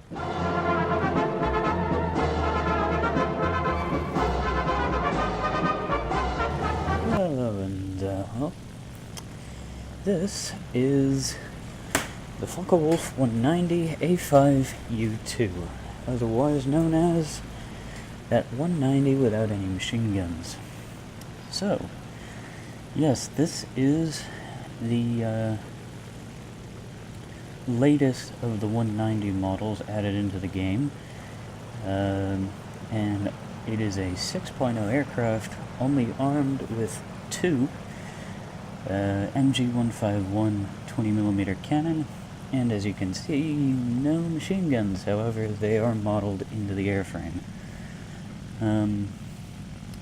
Hello, and well, this is the Focke-Wulf 190 A5U2, otherwise known as that 190 without any machine guns. So, yes, this is the latest of the 190 models added into the game, and it is a 6.0 aircraft, only armed with two MG151 20mm cannon, and as you can see, no machine guns. However, they are modeled into the airframe.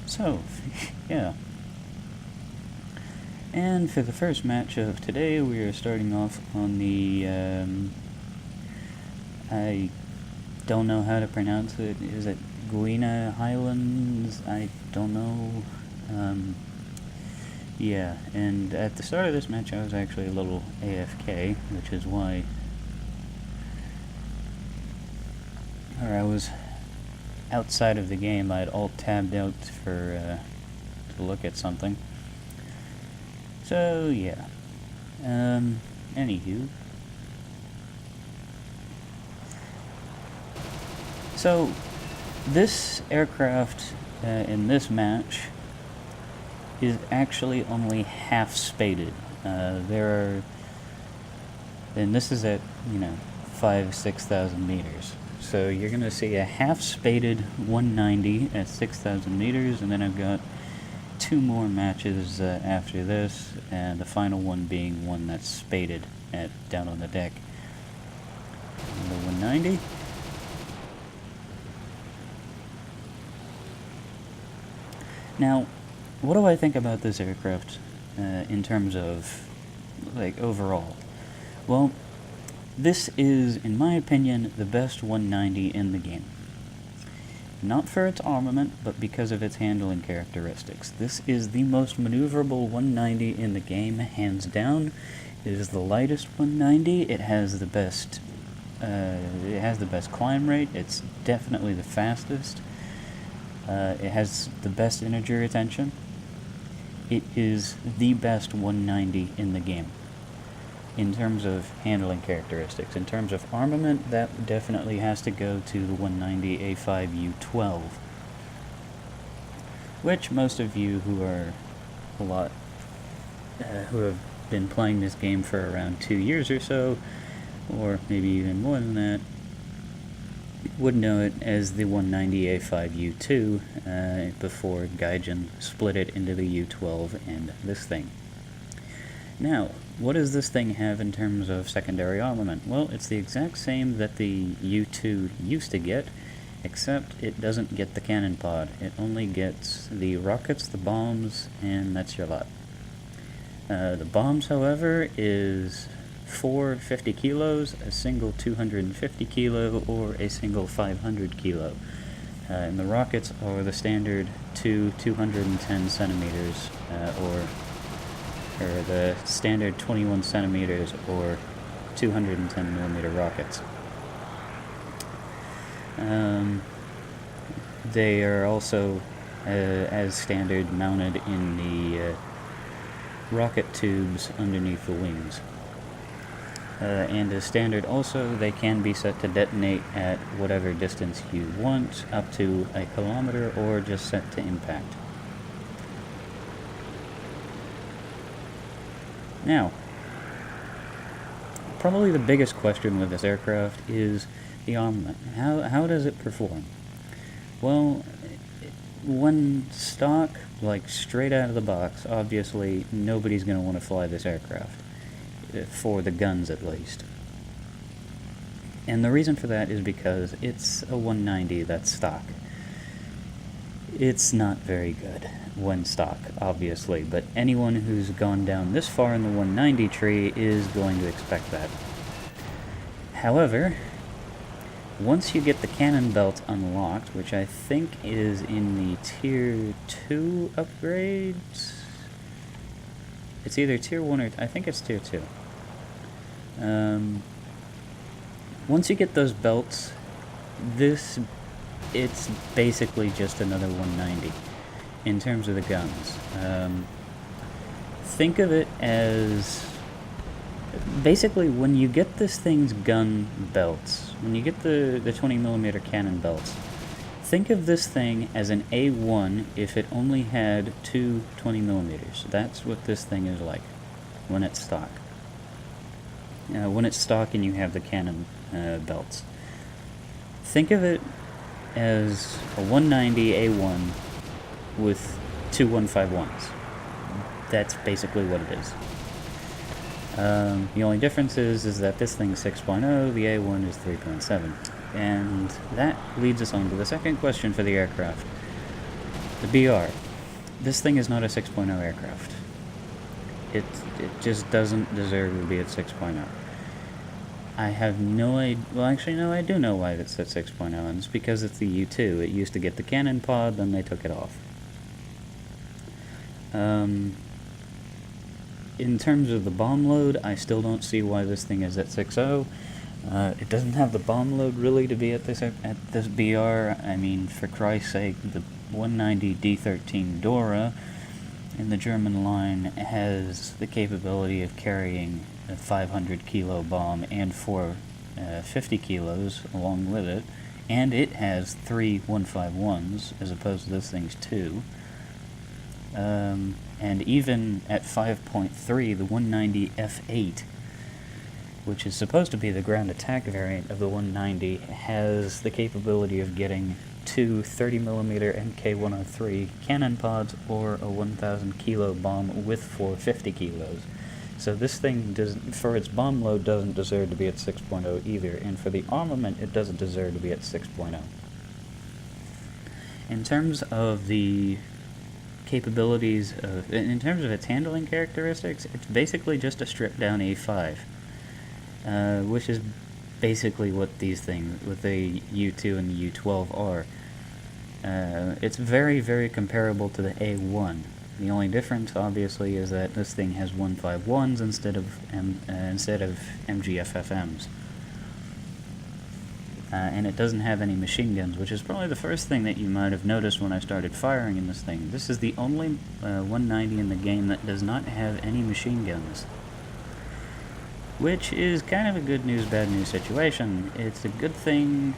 So, yeah. And for the first match of today, we are starting off on the, I don't know how to pronounce it. Is it Guina Highlands? I don't know. Yeah, and at the start of this match I was actually a little AFK, which is why... Or I was outside of the game. I had alt-tabbed out for, to look at something. So, yeah. Anywho. So, this aircraft in this match is actually only half spaded. There are, and this is at, 5,000-6,000 meters. So you're going to see a half spaded 190 at 6,000 meters, and then I've got two more matches after this, and the final one being one that's spaded at down on the deck. And the 190. Now, what do I think about this aircraft in terms of, overall? Well, this is, in my opinion, the best 190 in the game. Not for its armament, but because of its handling characteristics. This is the most maneuverable 190 in the game, hands down. It is the lightest 190. It has the best climb rate. It's definitely the fastest. It has the best integer retention. It is the best 190 in the game in terms of handling characteristics. In terms of armament, that definitely has to go to the 190 A5U12, which most of you who are who have been playing this game for around 2 years or so, or maybe even more than that, would know it as the 190 A5U2 before Gaijin split it into the U12 and this thing. Now, what does this thing have in terms of secondary armament? Well, it's the exact same that the U2 used to get, except it doesn't get the cannon pod. It only gets the rockets, the bombs, and that's your lot. The bombs, however, is 4 50 kilos, a single 250 kilo, or a single 500 kilo. And the rockets are the standard 210 centimeters, or the standard 21 centimeters, or 210 millimeter rockets. They are also, as standard, mounted in the rocket tubes underneath the wings. And as standard also, they can be set to detonate at whatever distance you want, up to 1 kilometer, or just set to impact. Now, probably the biggest question with this aircraft is the armament. How does it perform? Well, when stock, straight out of the box, obviously nobody's going to want to fly this aircraft. For the guns, at least. And the reason for that is because it's a 190 that's stock. It's not very good when stock, obviously, but anyone who's gone down this far in the 190 tree is going to expect that. However, once you get the cannon belt unlocked, which I think is in the Tier 2 upgrades, it's either Tier 1 or... I think it's Tier 2. Once you get those belts, it's basically just another 190 in terms of the guns. Think of it as basically when you get this thing's gun belts, when you get the 20mm cannon belts, think of this thing as an A1 if it only had two 20mm. That's what this thing is like when it's stock. When it's stock and you have the cannon belts. Think of it as a 190 A1 with two 151s. That's basically what it is. The only difference is that this thing is 6.0, the A1 is 3.7. And that leads us on to the second question for the aircraft. The BR. This thing is not a 6.0 aircraft. It just doesn't deserve to be at 6.0. I have no idea. Well, actually, no, I do know why it's at 6.0, and it's because it's the U2. It used to get the cannon pod, then they took it off. In terms of the bomb load, I still don't see why this thing is at 6.0. It doesn't have the bomb load really to be at this BR. I mean, for Christ's sake, the 190 D13 Dora in the German line has the capability of carrying a 500 kilo bomb and four 50 kilos along with it, and it has three 151s as opposed to this thing's two. And even at 5.3, the 190 F8, which is supposed to be the ground attack variant of the 190, has the capability of getting two 30mm Mk103 cannon pods or a 1,000 kilo bomb with 450 kilos. So this thing, for its bomb load, doesn't deserve to be at 6.0 either, and for the armament, it doesn't deserve to be at 6.0. In terms of the capabilities, in terms of its handling characteristics, it's basically just a stripped-down A5, which is basically what these things, what the U2 and the U12 are. It's very, very comparable to the A1. The only difference, obviously, is that this thing has 151s instead of MGFFMs. And it doesn't have any machine guns, which is probably the first thing that you might have noticed when I started firing in this thing. This is the only 190 in the game that does not have any machine guns, which is kind of a good news, bad news situation. It's a good thing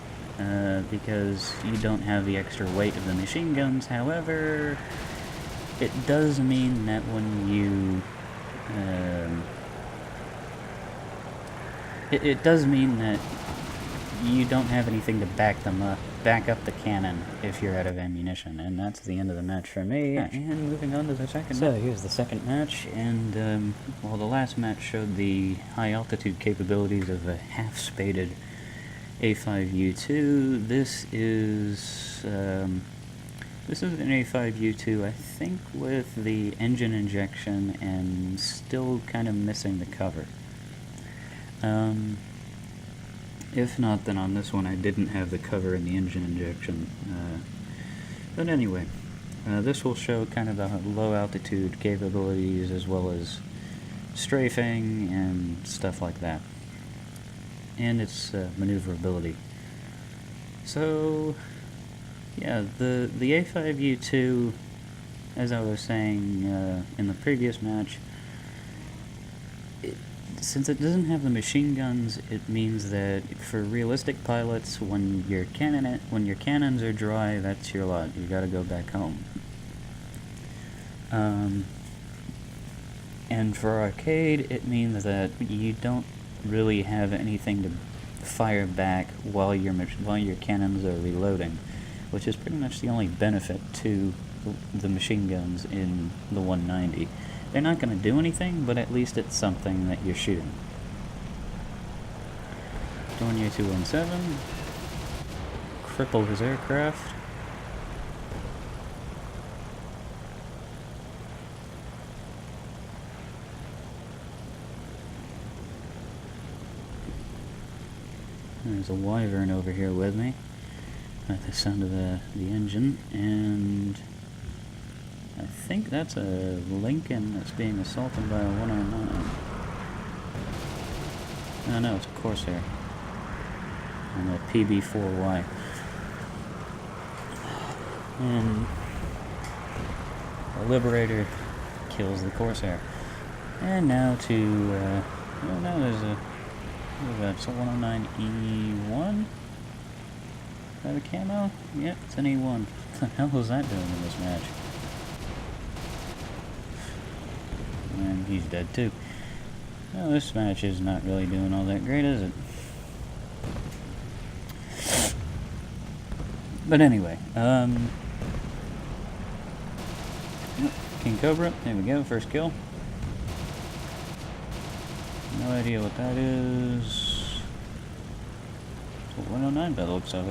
because you don't have the extra weight of the machine guns. However, it does mean that when you it does mean that you don't have anything to back up the cannon if you're out of ammunition, and that's the end of the match for me. And moving on to the second match. So here's the second match, and while the last match showed the high altitude capabilities of a half-spaded A5U2, this is an A5U2, I think, with the engine injection and still kind of missing the cover. If not, then on this one I didn't have the cover and the engine injection. But anyway, this will show kind of the low altitude capabilities as well as strafing and stuff like that, and its maneuverability. So yeah, the A5U2, as I was saying in the previous match, since it doesn't have the machine guns, it means that for realistic pilots, when your cannons are dry, that's your lot. You gotta go back home. And for arcade, it means that you don't really have anything to fire back while your cannons are reloading, which is pretty much the only benefit to the machine guns in the 190. They're not going to do anything, but at least it's something that you're shooting. Dornier 217. Cripple his aircraft. There's a Wyvern over here with me. At the sound of the engine, and I think that's a Lincoln that's being assaulted by a 109. Oh no, it's a Corsair. and a PB-4Y. And the Liberator kills the Corsair. And now to, well, now there's what is that, it's a 109E1? Is that a camo? Yep, it's an E1. What the hell was that doing in this match? And he's dead too. Well, this match is not really doing all that great, is it? But anyway, King Cobra, there we go, first kill. No idea what that is. It's a 109 by the looks of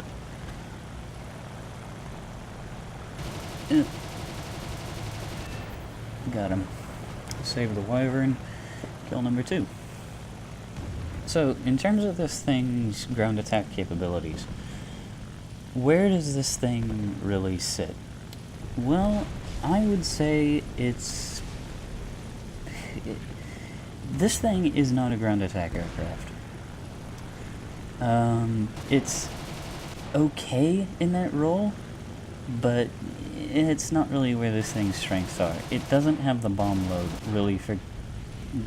it. Got him. Save the Wyvern. Kill number 2. So, in terms of this thing's ground attack capabilities, where does this thing really sit? Well, I would say this thing is not a ground attack aircraft. It's okay in that role, but it's not really where this thing's strengths are. It doesn't have the bomb load really for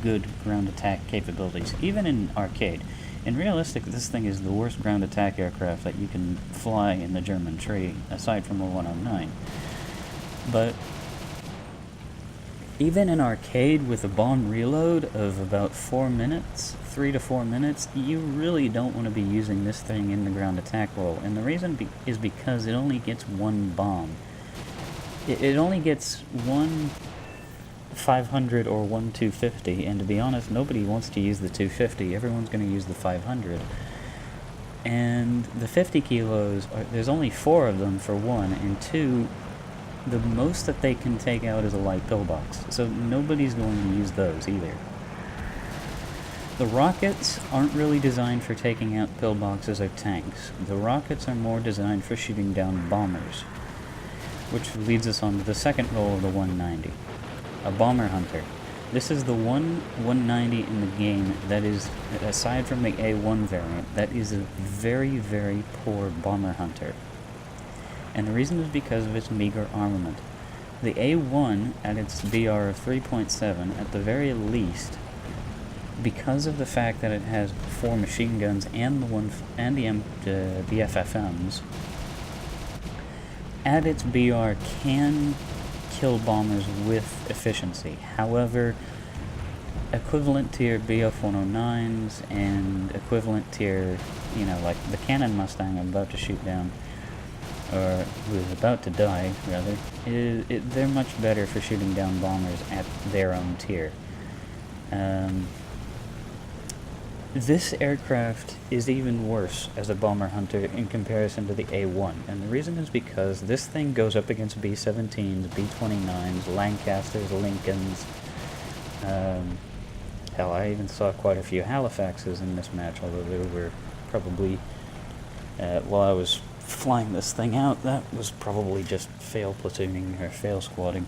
good ground attack capabilities, even in arcade. In realistic, this thing is the worst ground attack aircraft that you can fly in the German tree, aside from a 109. But even in arcade with a bomb reload of about 4 minutes, 3 to 4 minutes, you really don't want to be using this thing in the ground attack role. And the reason is because it only gets one bomb. It only gets one 500 or one 250, and to be honest, nobody wants to use the 250. Everyone's going to use the 500. And the 50 kilos, there's only 4 of them for 1, and 2, the most that they can take out is a light pillbox, so nobody's going to use those either. The rockets aren't really designed for taking out pillboxes or tanks. The rockets are more designed for shooting down bombers, which leads us on to the second role of the 190, a bomber hunter. This is the one 190 in the game that is, aside from the A1 variant, that is a very, very poor bomber hunter. And the reason is because of its meager armament. The A1, at its BR of 3.7, at the very least, because of the fact that it has 4 machine guns and the FFMs, at its BR can kill bombers with efficiency. However, equivalent tier BF-109s and equivalent tier, like the Cannon Mustang I'm about to shoot down, or who is about to die, rather, they're much better for shooting down bombers at their own tier. This aircraft is even worse as a bomber hunter in comparison to the A1, and the reason is because this thing goes up against B-17s, B-29s, Lancasters, Lincolns. Hell, I even saw quite a few Halifaxes in this match, although they were probably, while I was flying this thing out, that was probably just fail platooning or fail squatting.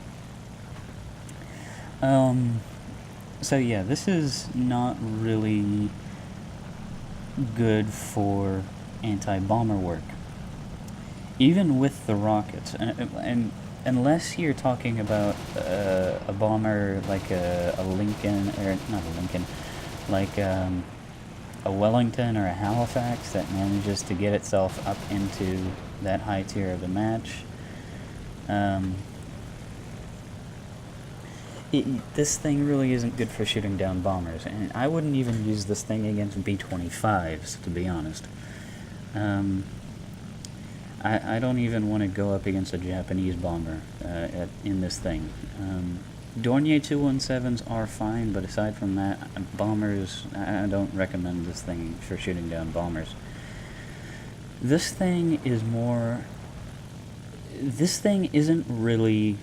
So yeah, this is not really good for anti-bomber work. Even with the rockets, and unless you're talking about a bomber like a Lincoln, or not a Lincoln, like a Wellington or a Halifax that manages to get itself up into that high tier of the match, this thing really isn't good for shooting down bombers, and I wouldn't even use this thing against B-25s, to be honest. I don't even want to go up against a Japanese bomber in this thing. Dornier 217s are fine, but aside from that, bombers, I don't recommend this thing for shooting down bombers. This thing isn't really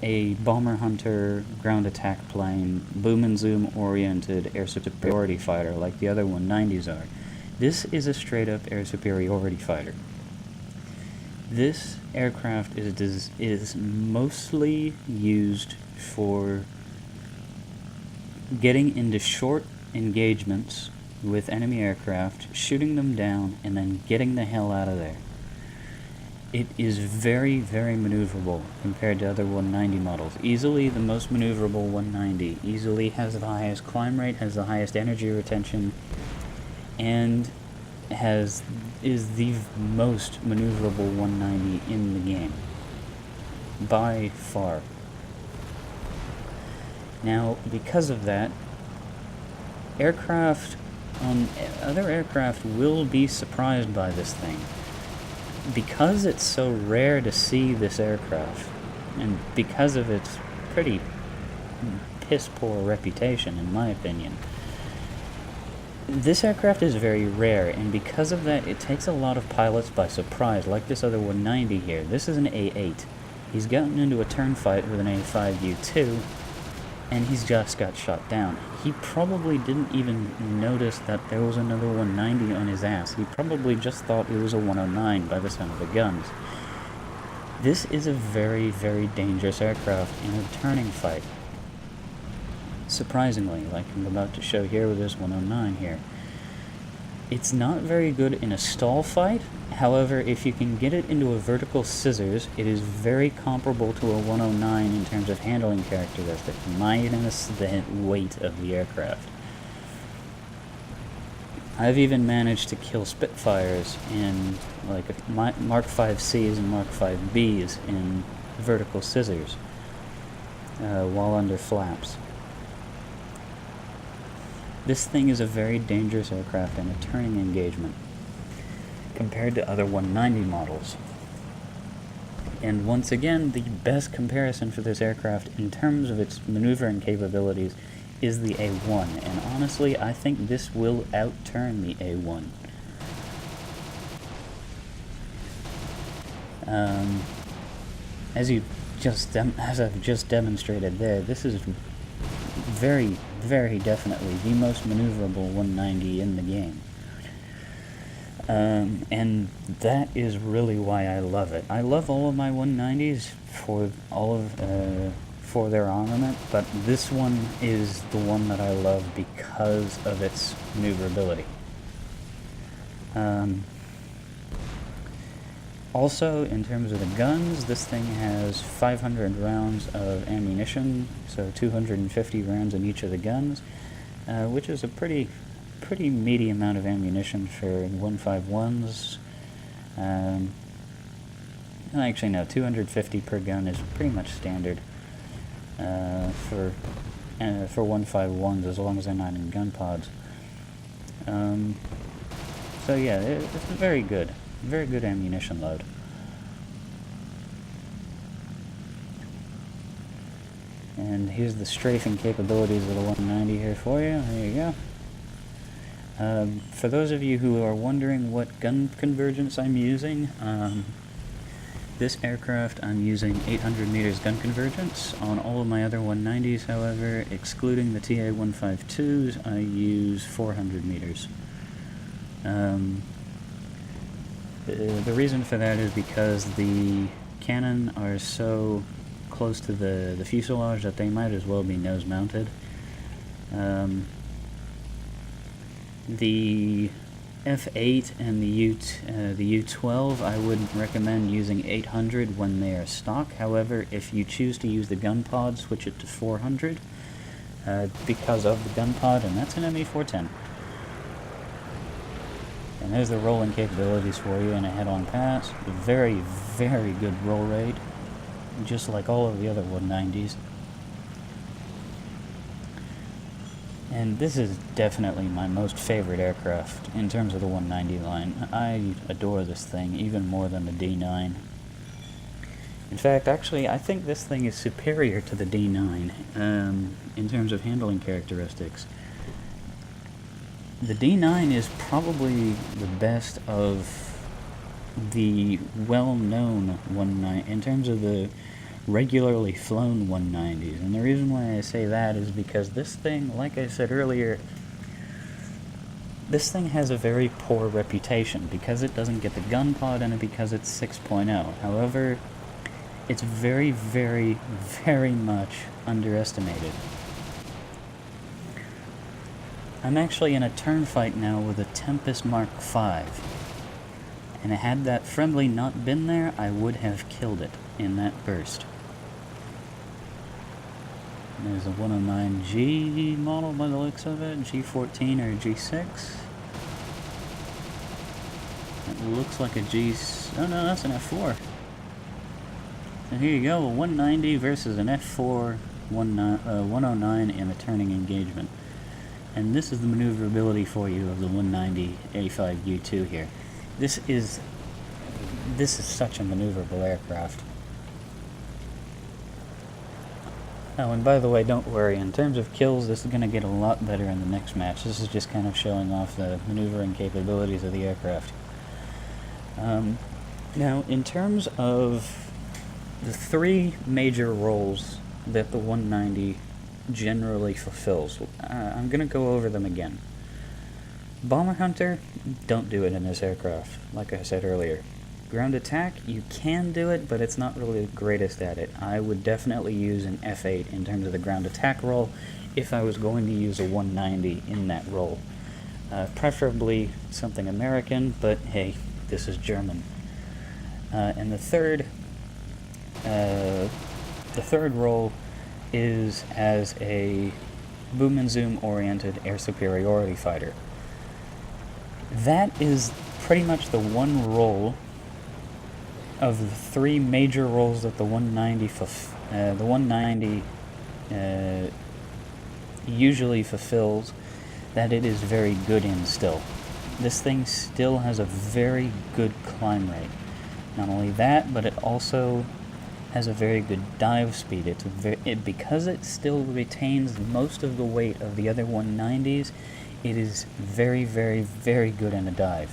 a bomber hunter, ground attack plane, boom and zoom oriented air superiority fighter like the other 190s are. This is a straight up air superiority fighter. This aircraft is mostly used for getting into short engagements with enemy aircraft, shooting them down, and then getting the hell out of there. It is very, very maneuverable compared to other 190 models. Easily the most maneuverable 190. Easily has the highest climb rate, has the highest energy retention, and is the most maneuverable 190 in the game. By far. Now, because of that, other aircraft will be surprised by this thing. Because it's so rare to see this aircraft, and because of its pretty piss-poor reputation, in my opinion, this aircraft is very rare, and because of that, it takes a lot of pilots by surprise, like this other 190 here. This is an A8. He's gotten into a turn fight with an A5U2, and he's just got shot down. He probably didn't even notice that there was another 190 on his ass. He probably just thought it was a 109 by the sound of the guns. This is a very, very dangerous aircraft in a turning fight. Surprisingly, like I'm about to show here with this 109 here. It's not very good in a stall fight. However, if you can get it into a vertical scissors, it is very comparable to a 109 in terms of handling characteristics, minus the weight of the aircraft. I've even managed to kill Spitfires in like Mark 5Cs and Mark 5Bs in vertical scissors while under flaps. This thing is a very dangerous aircraft in a turning engagement compared to other 190 models. And once again, the best comparison for this aircraft in terms of its maneuvering capabilities is the A1, and honestly, I think this will outturn the A1. As I've just demonstrated there, this is very, very definitely the most maneuverable 190 in the game. And that is really why I love it. I love all of my 190s for their armament, but this one is the one that I love because of its maneuverability. Also, in terms of the guns, this thing has 500 rounds of ammunition, so 250 rounds in each of the guns, which is a pretty meaty amount of ammunition for 151s. Actually, no, 250 per gun is pretty much standard for 151s, as long as they're not in gun pods. So yeah, it's very good ammunition load. And here's the strafing capabilities of the 190 here for you. There you go. For those of you who are wondering what gun convergence I'm using, this aircraft I'm using 800 meters gun convergence. On all of my other 190s, however, excluding the TA-152s, I use 400 meters. The reason for that is because the cannon are so close to the fuselage that they might as well be nose mounted. The F8 and the U-12 I wouldn't recommend using 800 when they are stock. However, if you choose to use the gun pod, switch it to 400 because of the gun pod, and that's an ME-410. And there's the rolling capabilities for you in a head-on pass. Very, very good roll rate, just like all of the other 190s. And this is definitely my most favorite aircraft in terms of the 190 line. I adore this thing even more than the D9. In fact, actually, I think this thing is superior to the D9 in terms of handling characteristics. The D9 is probably the best of the well-known 190 in terms of the regularly flown 190s, and the reason why I say that is because this thing, like I said earlier, this thing has a very poor reputation because it doesn't get the gun pod and because it's 6.0. However, it's very, very, very much underestimated. I'm actually in a turn fight now with a Tempest Mark V. And had that friendly not been there, I would have killed it in that burst. There's a 109G model by the looks of it, G14 or G6. It looks like a G... oh no, that's an F4. So here you go, a 190 versus an F4 109 in a turning engagement. And this is the maneuverability for you of the 190 A5U2 here. This is such a maneuverable aircraft. Oh, and by the way, don't worry, in terms of kills, this is going to get a lot better in the next match. This is just kind of showing off the maneuvering capabilities of the aircraft. Now, in terms of the three major roles that the 190 generally fulfills, I'm going to go over them again. Bomber Hunter, don't do it in this aircraft, like I said earlier. Ground attack, you can do it, but it's not really the greatest at it. I would definitely use an F8 in terms of the ground attack role if I was going to use a 190 in that role. Preferably something American, but hey, this is German. And the third role is as a boom and zoom oriented air superiority fighter. That is pretty much the one role of the three major roles that the 190 usually fulfills that it is very good in still. This thing still has a very good climb rate. Not only that, but it also has a very good dive speed. Because it still retains most of the weight of the other 190s, it is very, very, very good in a dive.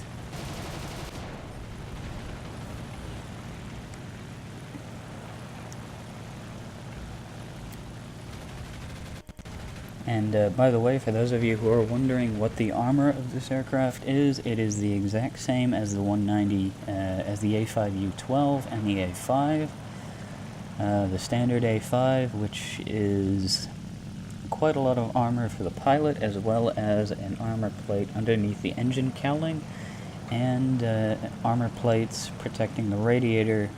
And by the way, for those of you who are wondering what the armor of this aircraft is, it is the exact same as the 190, as the A5U12 and the A5. The standard A5, which is quite a lot of armor for the pilot, as well as an armor plate underneath the engine cowling, and armor plates protecting the radiator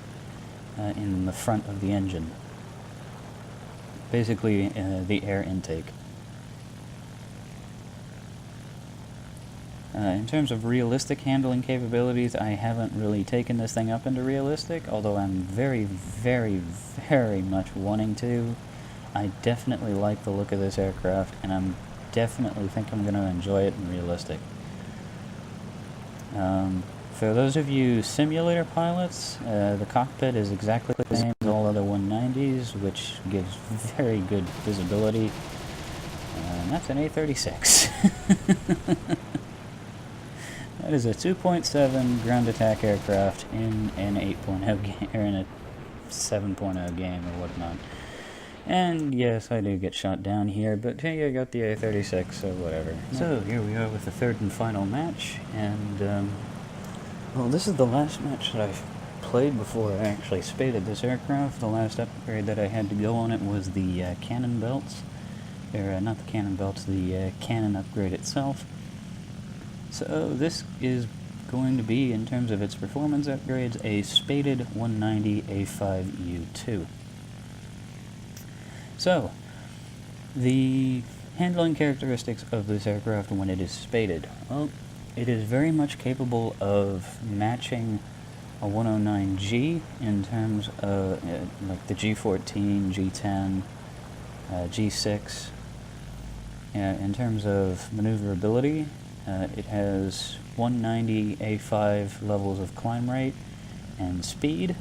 in the front of the engine. Basically, the air intake. In terms of realistic handling capabilities, I haven't really taken this thing up into realistic, although I'm very, very, very much wanting to. I definitely like the look of this aircraft, and I'm definitely think I'm going to enjoy it in realistic. For those of you simulator pilots, the cockpit is exactly the same as all other 190s, which gives very good visibility. And that's an A36. That is a 2.7 ground attack aircraft in an 8.0 game, or in a 7.0 game or whatnot. And yes, I do get shot down here, but hey, I got the A36, so whatever. So here we are with the third and final match, and well, this is the last match that I've played before I actually spaded this aircraft. The last upgrade that I had to go on it was the cannon belts, or not the cannon belts, the cannon upgrade itself. So this is going to be, in terms of its performance upgrades, a spaded 190 A5U2. So, the handling characteristics of this aircraft when it is spaded. Well, it is very much capable of matching a 109G in terms of like the G14, G10, G6. In terms of maneuverability, it has 190 A5 levels of climb rate and speed.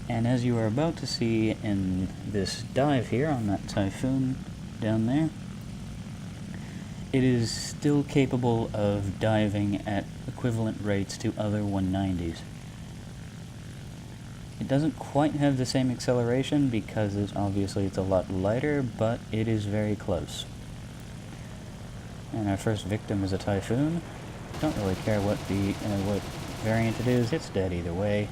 And as you are about to see in this dive here on that Typhoon down there, it is still capable of diving at equivalent rates to other 190s. It doesn't quite have the same acceleration because obviously it's a lot lighter, but it is very close. And our first victim is a Typhoon. Don't really care what variant it is, it's dead either way.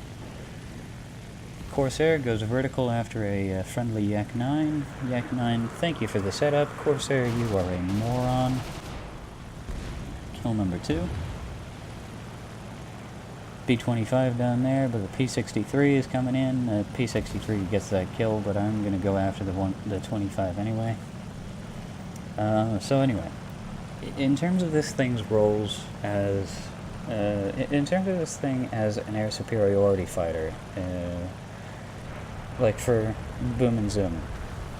Corsair goes vertical after a friendly Yak 9. Yak 9, thank you for the setup. Corsair, you are a moron. Kill number 2. B-25 down there, but the P-63 is coming in. The P-63 gets that kill, but I'm going to go after the 25 anyway. So anyway, in terms of this thing's roles as... in terms of this thing as an air superiority fighter, like for boom and zoom,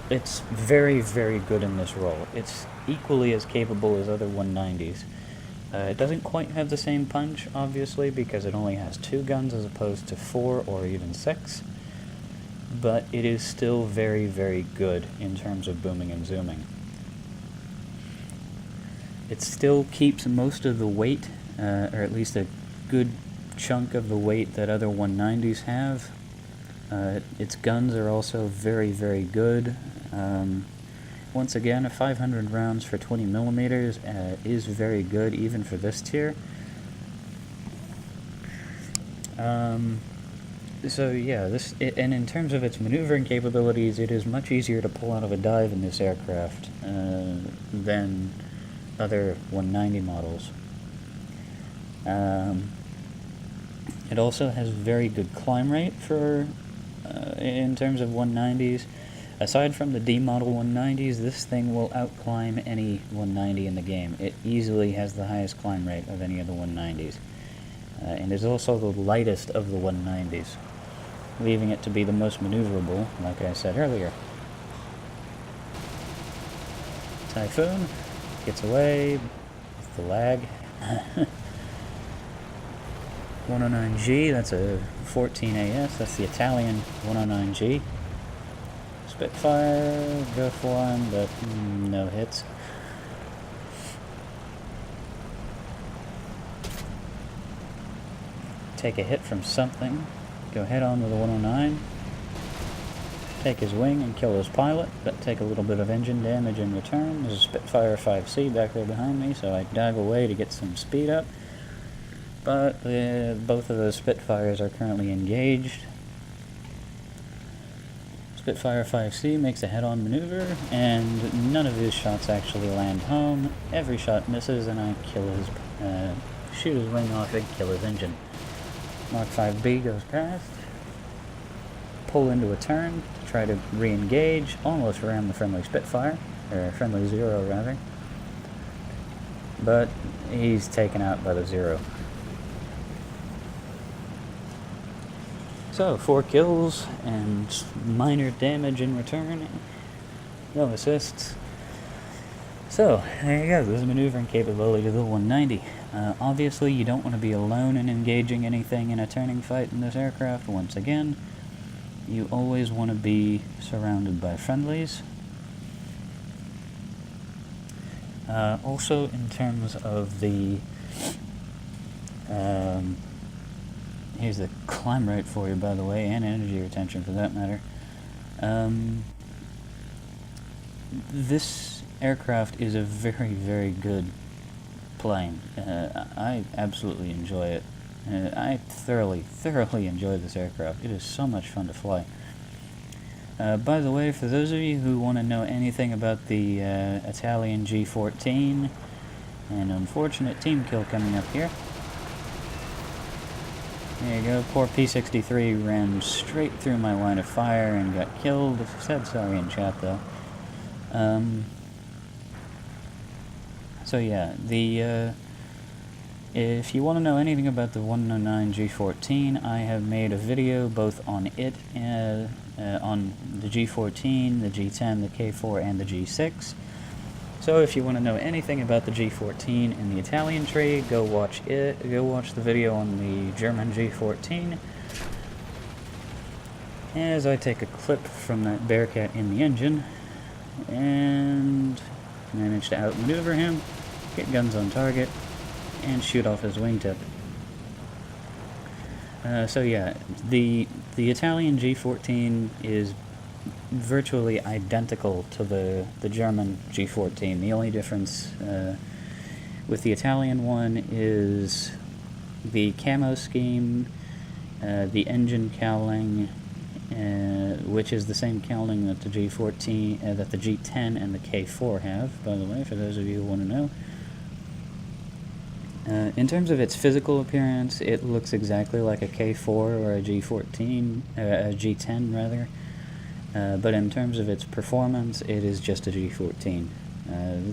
it's very, very good in this role. It's equally as capable as other 190s. It doesn't quite have the same punch, obviously, because it only has 2 guns as opposed to 4 or even 6, but it is still very, very good in terms of booming and zooming. It still keeps most of the weight, or at least a good chunk of the weight that other 190s have. Its guns are also very, very good. Once again, 500 rounds for 20 millimeters is very good, even for this tier. So yeah, and in terms of its maneuvering capabilities, it is much easier to pull out of a dive in this aircraft than other 190 models. It also has very good climb rate for in terms of 190s. Aside from the D model 190s, this thing will outclimb any 190 in the game. It easily has the highest climb rate of any of the 190s. And is also the lightest of the 190s, leaving it to be the most maneuverable, like I said earlier. Typhoon gets away with the lag. 109G, that's a 14AS, that's the Italian 109G. Spitfire, go for him, but no hits. Take a hit from something, go head on with a 109, take his wing and kill his pilot, but take a little bit of engine damage in return. There's a Spitfire 5C back there behind me, so I dive away to get some speed up. But both of those Spitfires are currently engaged. Spitfire 5C makes a head-on maneuver, and none of his shots actually land home. Every shot misses, and I kill his, shoot his wing off and kill his engine. Mark 5B goes past. Pull into a turn to try to re-engage. Almost ram the friendly Spitfire, or friendly Zero rather. But he's taken out by the Zero. So, 4 kills and minor damage in return. No assists. So, there you go. This is maneuvering capability of the 190. Obviously, you don't want to be alone in engaging anything in a turning fight in this aircraft. Once again, you always want to be surrounded by friendlies. Also, in terms of the... here's the climb rate for you, by the way, and energy retention for that matter. This aircraft is a very, very good plane. I absolutely enjoy it. I thoroughly enjoy this aircraft. It is so much fun to fly. By the way, for those of you who want to know anything about the Italian G14, an unfortunate team kill coming up here. There you go, poor P-63 ran straight through my line of fire and got killed. Said sorry in chat though. So yeah, if you want to know anything about the 109 G14, I have made a video both on it, on the G14, the G10, the K4, and the G6. So if you want to know anything about the G14 and the Italian tree, go watch it. Go watch the video on the German G14. As I take a clip from that Bearcat in the engine, and manage to outmaneuver him, get guns on target, and shoot off his wingtip. So yeah, the Italian G14 is virtually identical to the German G14. The only difference with the Italian one is the camo scheme, the engine cowling, which is the same cowling that the G14, that the G10 and the K4 have, by the way, for those of you who want to know. In terms of its physical appearance, it looks exactly like a K4 or a G14, a G10 rather. But in terms of its performance, it is just a G14.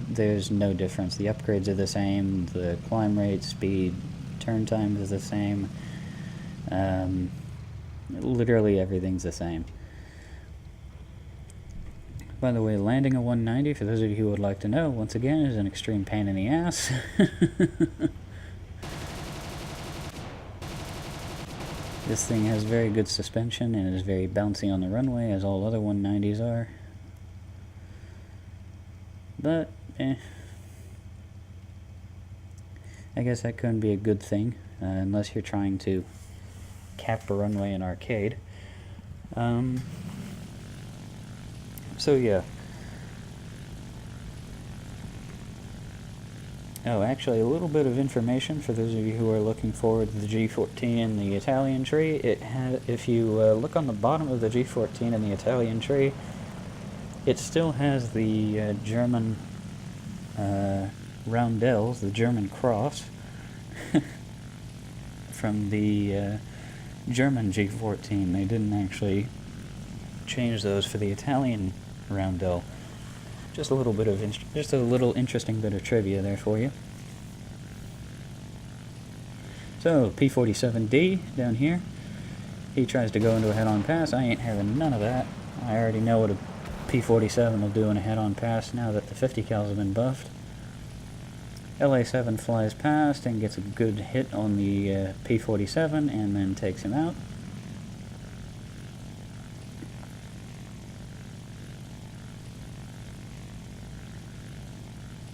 There's no difference. The upgrades are the same, the climb rate, speed, turn time is the same. Literally everything's the same. By the way, landing a 190, for those of you who would like to know, once again, is an extreme pain in the ass. This thing has very good suspension and is very bouncy on the runway, as all other 190s are. But, I guess that couldn't be a good thing, unless you're trying to cap a runway in arcade. So yeah. Oh, actually, a little bit of information for those of you who are looking forward to the G14 and the Italian tree. If you look on the bottom of the G14 and the Italian tree, it still has the German roundels, the German cross, from the German G14. They didn't actually change those for the Italian roundel. Just a little bit of just a little interesting bit of trivia there for you. So P47D down here, he tries to go into a head-on pass. I ain't having none of that. I already know what a P47 will do in a head-on pass now that the 50 cals have been buffed. LA7 flies past and gets a good hit on the P47 and then takes him out.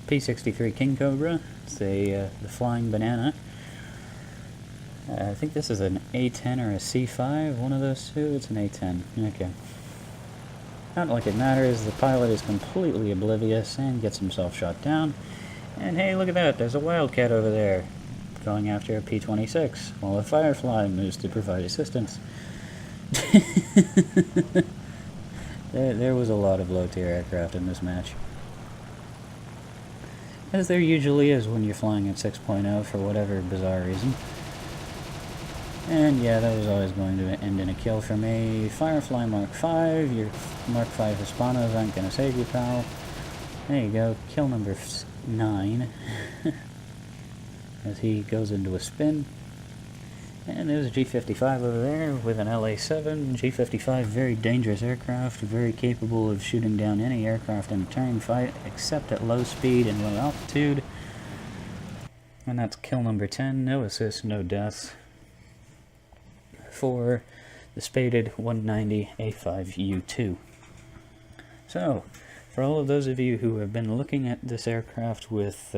P63 King Cobra, it's the flying banana. I think this is an A10 or a C5, one of those two. It's an A10. Okay. Not like it matters, the pilot is completely oblivious and gets himself shot down. And hey, look at that, there's a Wildcat over there, going after a P26, while a Firefly moves to provide assistance. There was a lot of low-tier aircraft in this match. As there usually is when you're flying at 6.0 for whatever bizarre reason. And yeah, that was always going to end in a kill for me. Firefly Mark 5, your Mark 5 Hispanos aren't going to save you, pal. There you go, kill number 9. As he goes into a spin. And there's a G55 over there with an LA7. G55, very dangerous aircraft, very capable of shooting down any aircraft in a turn fight, except at low speed and low altitude. And that's kill number 10, no assists, no deaths, for the spaded 190 A5U2. So, for all of those of you who have been looking at this aircraft with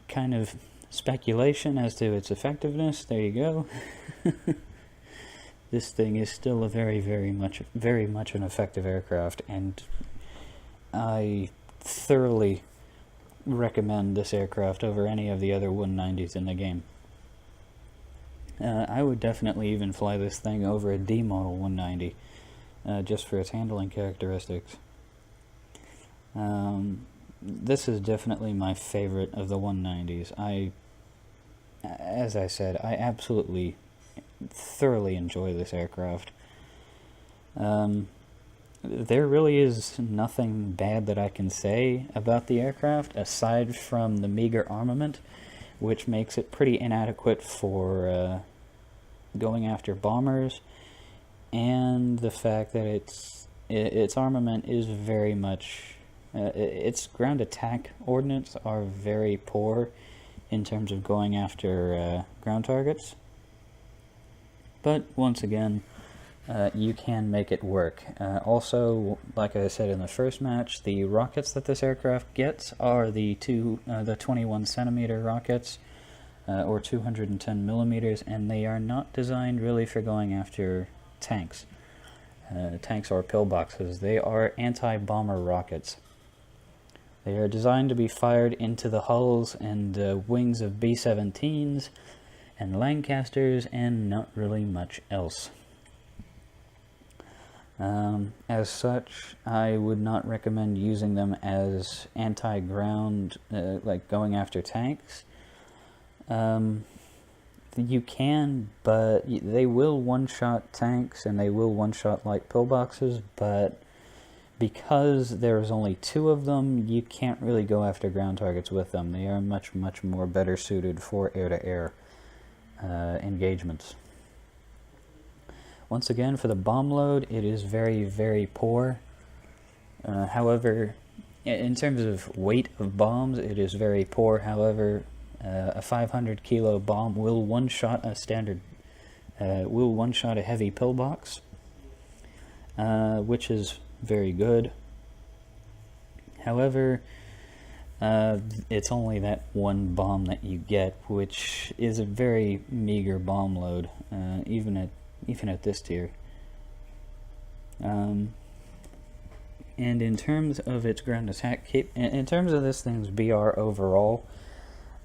kind of speculation as to its effectiveness, there you go. This thing is still a very much an effective aircraft, and I thoroughly recommend this aircraft over any of the other 190s in the game. I would definitely even fly this thing over a D model 190, just for its handling characteristics. This is definitely my favorite of the 190s. As I said, I absolutely, thoroughly enjoy this aircraft. There really is nothing bad that I can say about the aircraft, aside from the meager armament, which makes it pretty inadequate for going after bombers, and the fact that its armament is very much... its ground attack ordnance are very poor in terms of going after ground targets. But once again, you can make it work. Also, like I said in the first match, the rockets that this aircraft gets are the 21 centimeter rockets, or 210 millimeters, and they are not designed really for going after tanks. Tanks or pillboxes. They are anti-bomber rockets. They are designed to be fired into the hulls and wings of B-17s and Lancasters, and not really much else. As such, I would not recommend using them as anti-ground, like going after tanks. You can, but they will one-shot tanks and they will one-shot light pillboxes, but because there's only 2 of them, you can't really go after ground targets with them. They are much, much more better suited for air-to-air engagements. Once again, for the bomb load, it is very, very poor. However, in terms of weight of bombs, it is very poor. However, a 500 kilo bomb will one-shot a standard, will one-shot a heavy pillbox, which is very good. However, it's only that one bomb that you get, which is a very meager bomb load, even at this tier. And in terms of its ground attack in terms of this thing's BR overall,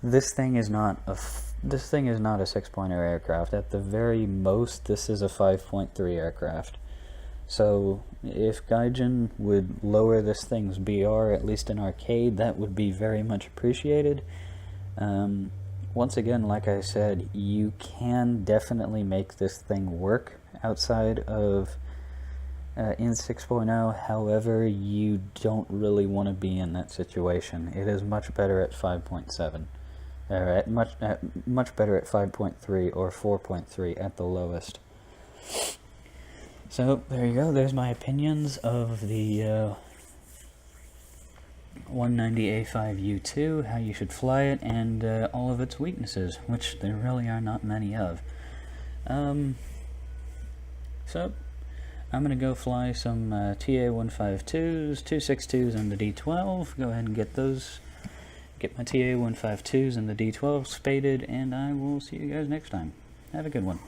this thing is not a 6.0 aircraft. At the very most, this is a 5.3 aircraft. So if Gaijin would lower this thing's BR, at least in arcade, that would be very much appreciated. Once again, like I said, you can definitely make this thing work outside of in 6.0. However, you don't really want to be in that situation. It is much better at 5.7. Or much better at 5.3 or 4.3 at the lowest. So there you go. There's my opinions of the 190A5U2, how you should fly it, and all of its weaknesses, which there really are not many of. So I'm going to go fly some TA-152s, 262s, and the D12. Go ahead and get those. Get my TA-152s and the D12 spaded, and I will see you guys next time. Have a good one.